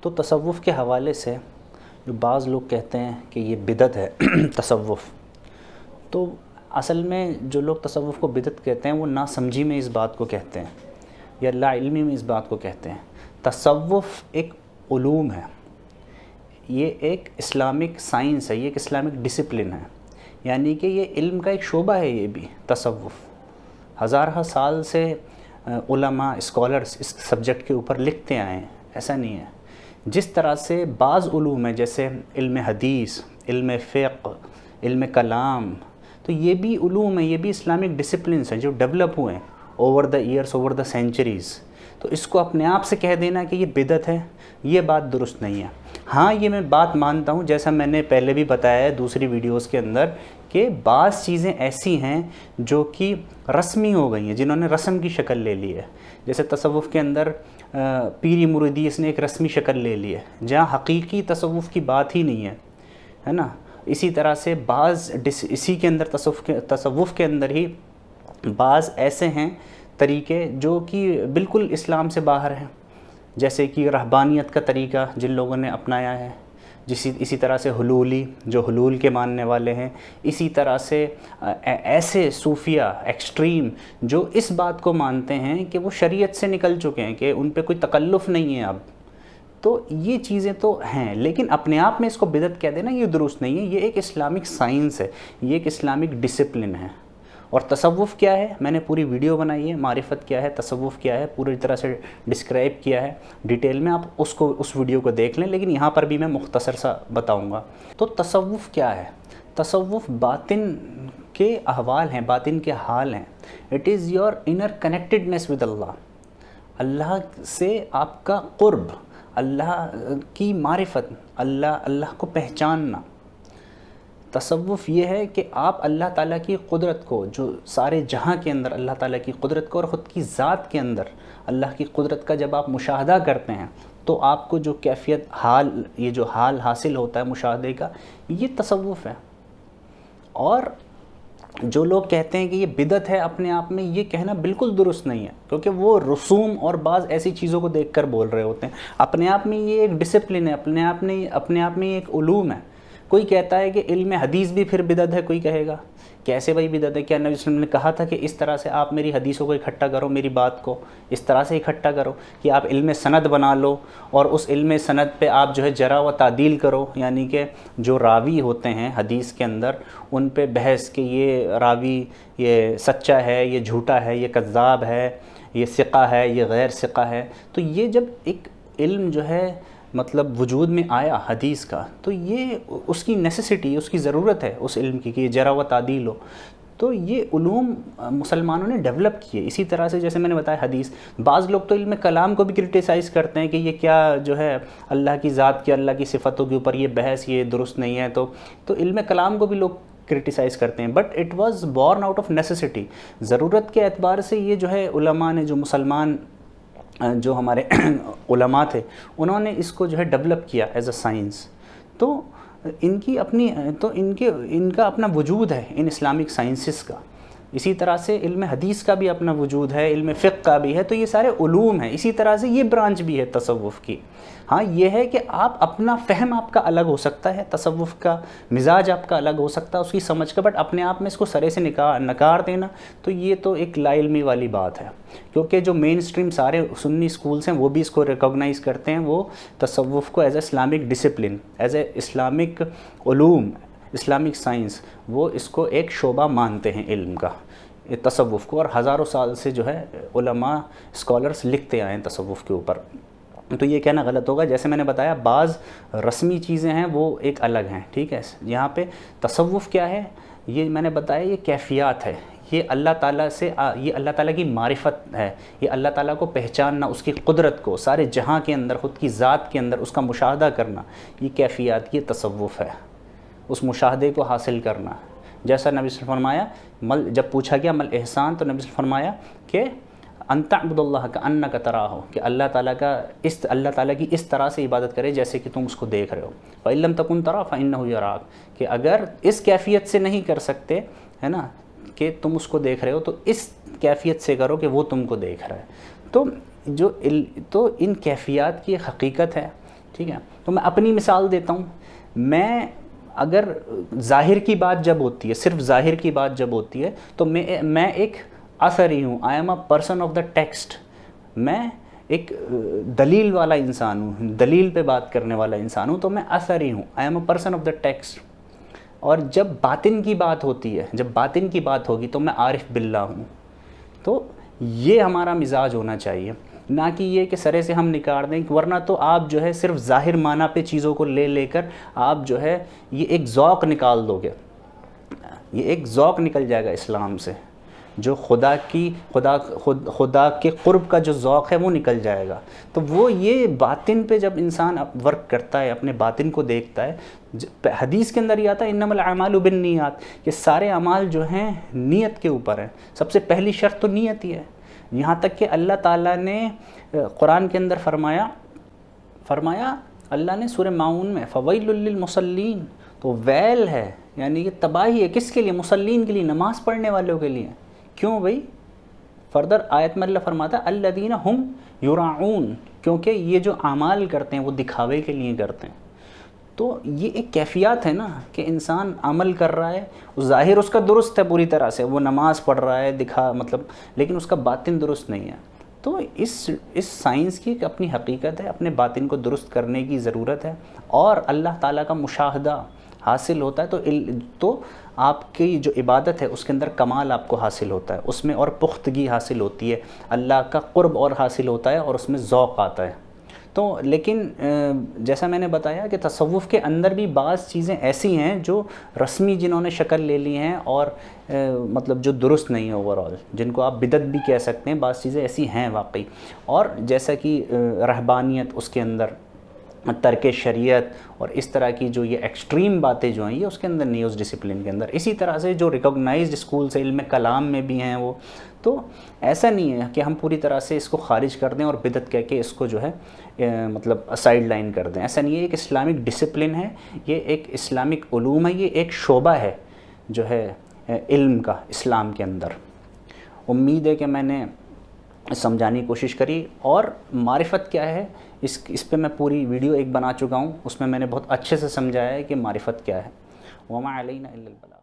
تو تصوف کے حوالے سے جو بعض لوگ کہتے ہیں کہ یہ بدعت ہے تصوف، تو اصل میں جو لوگ تصوف کو بدعت کہتے ہیں وہ ناسمجھی میں اس بات کو کہتے ہیں یا لا علمی میں اس بات کو کہتے ہیں۔ تصوف ایک علوم ہے، یہ ایک اسلامک سائنس ہے، یہ ایک اسلامک ڈسپلن ہے، یعنی کہ یہ علم کا ایک شعبہ ہے۔ یہ بھی تصوف ہزارہ سال سے علماء اسکالرز اس سبجیکٹ کے اوپر لکھتے آئے ہیں، ایسا نہیں ہے۔ جس طرح سے بعض علوم ہیں جیسے علم حدیث، علم فقہ، علم کلام، تو یہ بھی علوم ہیں، یہ بھی اسلامک ڈسپلنس ہیں جو ڈیولپ ہوئے ہیں over the years, over the centuries. تو اس کو اپنے آپ سے کہہ دینا کہ یہ بدعت ہے، یہ بات درست نہیں ہے۔ ہاں یہ میں بات مانتا ہوں، جیسا میں نے پہلے بھی بتایا ہے دوسری ویڈیوز کے اندر، کہ بعض چیزیں ایسی ہیں جو کہ رسمی ہو گئی ہیں، جنہوں نے رسم کی شکل لے لی ہے۔ جیسے تصوف کے اندر پیری مریدی اس نے ایک رسمی شکل لے لی ہے، جہاں حقیقی تصوف کی بات ہی نہیں ہے نا۔ اسی طرح سے بعض اسی کے اندر تصوف کے اندر ہی بعض ایسے ہیں طریقے جو کہ بالکل اسلام سے باہر ہیں، جیسے کہ رہبانیت کا طریقہ جن لوگوں نے اپنایا ہے، اسی طرح سے حلولی جو حلول کے ماننے والے ہیں، اسی طرح سے ایسے صوفیہ ایکسٹریم جو اس بات کو مانتے ہیں کہ وہ شریعت سے نکل چکے ہیں، کہ ان پہ کوئی تکلف نہیں ہے اب۔ تو یہ چیزیں تو ہیں، لیکن اپنے آپ میں اس کو بدعت کہہ دینا یہ درست نہیں ہے۔ یہ ایک اسلامک سائنس ہے، یہ ایک اسلامک ڈسپلن ہے۔ اور تصوف کیا ہے میں نے پوری ویڈیو بنائی ہے، معرفت کیا ہے، تصوف کیا ہے، پوری طرح سے ڈسکرائب کیا ہے ڈیٹیل میں، آپ اس ویڈیو کو دیکھ لیں، لیکن یہاں پر بھی میں مختصر سا بتاؤں گا۔ تو تصوف کیا ہے؟ تصوف باطن کے احوال ہیں، باطن کے حال ہیں۔ It is your inner connectedness with Allah, Allah سے آپ کا قرب، اللہ کی معرفت، اللہ کو پہچاننا۔ تصوف یہ ہے کہ آپ اللہ تعالیٰ کی قدرت کو، جو سارے جہاں کے اندر اللہ تعالیٰ کی قدرت کو اور خود کی ذات کے اندر اللہ کی قدرت کا جب آپ مشاہدہ کرتے ہیں تو آپ کو جو کیفیت یہ جو حال حاصل ہوتا ہے مشاہدے کا، یہ تصوف ہے۔ اور جو لوگ کہتے ہیں کہ یہ بدعت ہے اپنے آپ میں، یہ کہنا بالکل درست نہیں ہے، کیونکہ وہ رسوم اور بعض ایسی چیزوں کو دیکھ کر بول رہے ہوتے ہیں۔ اپنے آپ میں یہ ایک ڈسپلن ہے، اپنے آپ میں یہ ایک علوم ہے۔ کوئی کہتا ہے کہ علم حدیث بھی پھر بدعت ہے، کوئی کہے گا کیسے بھائی بدعت ہے؟ کیا نبی صلی اللہ علیہ وسلم نے کہا تھا کہ اس طرح سے آپ میری حدیثوں کو اکٹھا کرو، میری بات کو اس طرح سے اکٹھا کرو کہ آپ علم سند بنا لو اور اس علم سند پہ آپ جو ہے جرح و تعدیل کرو، یعنی کہ جو راوی ہوتے ہیں حدیث کے اندر ان پہ بحث کہ یہ راوی یہ سچا ہے، یہ جھوٹا ہے، یہ کذاب ہے، یہ ثقہ ہے، یہ غیر ثقہ ہے۔ تو یہ جب ایک علم جو ہے مطلب وجود میں آیا حدیث کا، تو یہ اس کی نیسیسٹی، اس کی ضرورت ہے اس علم کی کہ یہ جرح و تعدیل ہو۔ تو یہ علوم مسلمانوں نے ڈیولپ کیے۔ اسی طرح سے جیسے میں نے بتایا حدیث، بعض لوگ تو علم کلام کو بھی کرٹیسائز کرتے ہیں کہ یہ کیا جو ہے اللہ کی ذات کی، اللہ کی صفتوں کے اوپر یہ بحث یہ درست نہیں ہے۔ تو علم کلام کو بھی لوگ کرٹیسائز کرتے ہیں، but it was born out of necessity. ضرورت کے اعتبار سے یہ جو ہے علماء نے، جو مسلمان جو ہمارے علماء تھے، انہوں نے اس کو جو ہے ڈیولپ کیا ایز اے سائنس۔ تو ان کا اپنا وجود ہے ان اسلامک سائنسز کا۔ اسی طرح سے علم حدیث کا بھی اپنا وجود ہے، علم فقہ کا بھی ہے، تو یہ سارے علوم ہیں۔ اسی طرح سے یہ برانچ بھی ہے تصوف کی۔ ہاں یہ ہے کہ آپ اپنا فہم آپ کا الگ ہو سکتا ہے، تصوف کا مزاج آپ کا الگ ہو سکتا ہے اس کی سمجھ کا، بٹ اپنے آپ میں اس کو سرے سے نکار دینا تو یہ تو ایک لا علمی والی بات ہے۔ کیونکہ جو مین سٹریم سارے سنی اسکولز ہیں وہ بھی اس کو ریکوگنائز کرتے ہیں، وہ تصوف کو as a Islamic discipline, as a Islamic علوم، اسلامک سائنس، وہ اس کو ایک شعبہ مانتے ہیں علم کا، تصوف کو۔ اور ہزاروں سال سے جو ہے علماء اسکالرز لکھتے آئے ہیں تصوف کے اوپر۔ تو یہ کہنا غلط ہوگا۔ جیسے میں نے بتایا بعض رسمی چیزیں ہیں وہ ایک الگ ہیں، ٹھیک ہے۔ یہاں پہ تصوف کیا ہے یہ میں نے بتایا، یہ کیفیات ہے، یہ اللہ تعالیٰ سے، یہ اللہ تعالیٰ کی معرفت ہے، یہ اللہ تعالیٰ کو پہچاننا، اس کی قدرت کو سارے جہاں کے اندر، خود کی ذات کے اندر اس کا مشاہدہ کرنا، یہ کیفیات، یہ تصوف ہے، اس مشاہدے کو حاصل کرنا۔ جیسا نبی صلی اللہ علیہ وسلم فرمایا، جب پوچھا گیا مل احسان، تو نبی صلی اللہ علیہ وسلم فرمایا کہ ان تعبد اللہ کأنک تراہ، کہ اللہ تعالیٰ کی اس طرح سے عبادت کرے جیسے کہ تم اس کو دیکھ رہے ہو۔ فإن لم تکن تراہ فإنہ یراک، کہ اگر اس کیفیت سے نہیں کر سکتے ہے نا کہ تم اس کو دیکھ رہے ہو، تو اس کیفیت سے کرو کہ وہ تم کو دیکھ رہا ہے۔ تو ان کیفیات کی حقیقت ہے ٹھیک ہے. تو میں اپنی مثال دیتا ہوں. میں اگر ظاہر کی بات جب ہوتی ہے، صرف ظاہر کی بات جب ہوتی ہے، تو میں ایک اثری ہوں. I am a person of the text. میں ایک دلیل والا انسان ہوں، دلیل پہ بات کرنے والا انسان ہوں. تو میں اثری ہوں. I am a person of the text. اور جب باطن کی بات ہوتی ہے، جب باطن کی بات ہوگی تو میں عارف باللہ ہوں. تو یہ ہمارا مزاج ہونا چاہیے، نہ کہ یہ کہ سرے سے ہم نکال دیں. ورنہ تو آپ جو ہے صرف ظاہر معنی پہ چیزوں کو لے کر آپ جو ہے یہ ایک ذوق نکال دو گے. یہ ایک ذوق نکل جائے گا اسلام سے، جو خدا کے قرب کا جو ذوق ہے وہ نکل جائے گا. تو وہ یہ باطن پہ جب انسان ورک کرتا ہے، اپنے باطن کو دیکھتا ہے. حدیث کے اندر یہ آتا ہے انما الاعمال بالنیات، کہ سارے اعمال جو ہیں نیت کے اوپر ہیں. سب سے پہلی شرط تو نیت ہی ہے. یہاں تک کہ اللہ تعالیٰ نے قرآن کے اندر فرمایا اللہ نے سورہ ماؤن میں فویل للمصلین. تو ویل ہے، یعنی یہ تباہی ہے کس کے لیے؟ مصلین کے لیے، نماز پڑھنے والوں کے لیے. کیوں بھائی؟ فردر آیت میں اللہ فرماتا ہے الذین ہم یراعون، کیونکہ یہ جو اعمال کرتے ہیں وہ دکھاوے کے لیے کرتے ہیں. تو یہ ایک کیفیات ہے نا کہ انسان عمل کر رہا ہے، ظاہر اس کا درست ہے پوری طرح سے، وہ نماز پڑھ رہا ہے لیکن اس کا باطن درست نہیں ہے. تو اس سائنس کی ایک اپنی حقیقت ہے، اپنے باطن کو درست کرنے کی ضرورت ہے. اور اللہ تعالیٰ کا مشاہدہ حاصل ہوتا ہے تو آپ کی جو عبادت ہے اس کے اندر کمال آپ کو حاصل ہوتا ہے، اس میں اور پختگی حاصل ہوتی ہے، اللہ کا قرب اور حاصل ہوتا ہے، اور اس میں ذوق آتا ہے. تو لیکن جیسا میں نے بتایا کہ تصوف کے اندر بھی بعض چیزیں ایسی ہیں جو رسمی جنہوں نے شکل لے لی ہیں اور جو درست نہیں ہے اوورآل، جن کو آپ بدعت بھی کہہ سکتے ہیں. بعض چیزیں ایسی ہیں واقعی. اور جیسا کہ رہبانیت، اس کے اندر ترک شریعت اور اس طرح کی جو یہ ایکسٹریم باتیں جو ہیں یہ اس کے اندر نہیں، اس ڈسپلن کے اندر. اسی طرح سے جو ریکگنائزڈ اسکول سے علم کلام میں بھی ہیں وہ، تو ایسا نہیں ہے کہ ہم پوری طرح سے اس کو خارج کر دیں اور بدعت کہہ کے اس کو جو ہے سائیڈ لائن کر دیں. ایسا نہیں ہے. ایک اسلامک ڈسپلن ہے، یہ ایک اسلامک علوم ہے، یہ ایک شعبہ ہے جو ہے علم کا اسلام کے اندر. امید ہے کہ میں نے سمجھانے کی کوشش کری. اور معرفت کیا ہے اس پہ میں پوری ویڈیو ایک بنا چکا ہوں، اس میں نے بہت اچھے سے سمجھایا ہے کہ معرفت کیا ہے. وما علینا الا البلاغ.